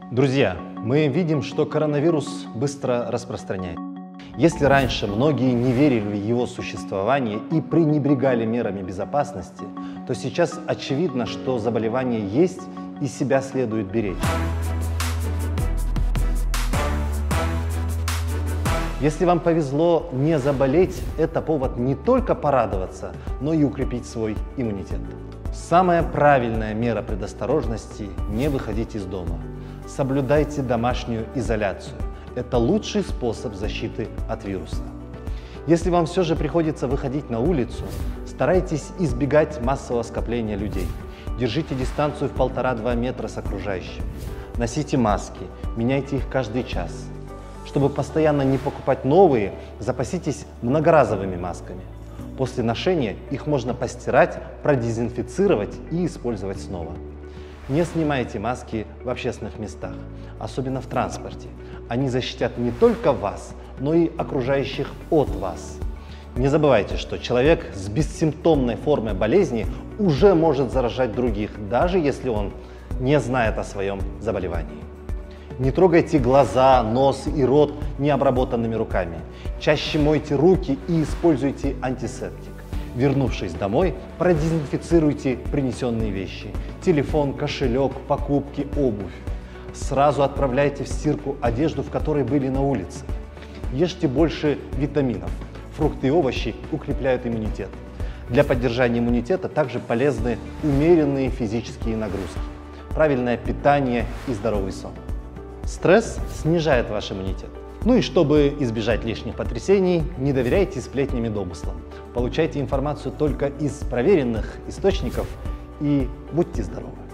Друзья, мы видим, что коронавирус быстро распространяется. Если раньше многие не верили в его существование и пренебрегали мерами безопасности, то сейчас очевидно, что заболевание есть и себя следует беречь. Если вам повезло не заболеть, это повод не только порадоваться, но и укрепить свой иммунитет. Самая правильная мера предосторожности – не выходить из дома. Соблюдайте домашнюю изоляцию. Это лучший способ защиты от вируса. Если вам все же приходится выходить на улицу, старайтесь избегать массового скопления людей. Держите дистанцию в 1,5–2 метра с окружающими. Носите маски, меняйте их каждый час. Чтобы постоянно не покупать новые, запаситесь многоразовыми масками. После ношения их можно постирать, продезинфицировать и использовать снова. Не снимайте маски в общественных местах, особенно в транспорте. Они защитят не только вас, но и окружающих от вас. Не забывайте, что человек с бессимптомной формой болезни уже может заражать других, даже если он не знает о своем заболевании. Не трогайте глаза, нос и рот необработанными руками. Чаще мойте руки и используйте антисептик. Вернувшись домой, продезинфицируйте принесенные вещи – телефон, кошелек, покупки, обувь. Сразу отправляйте в стирку одежду, в которой были на улице. Ешьте больше витаминов. Фрукты и овощи укрепляют иммунитет. Для поддержания иммунитета также полезны умеренные физические нагрузки, правильное питание и здоровый сон. Стресс снижает ваш иммунитет. Ну и чтобы избежать лишних потрясений, не доверяйте сплетням и домыслам. Получайте информацию только из проверенных источников и будьте здоровы!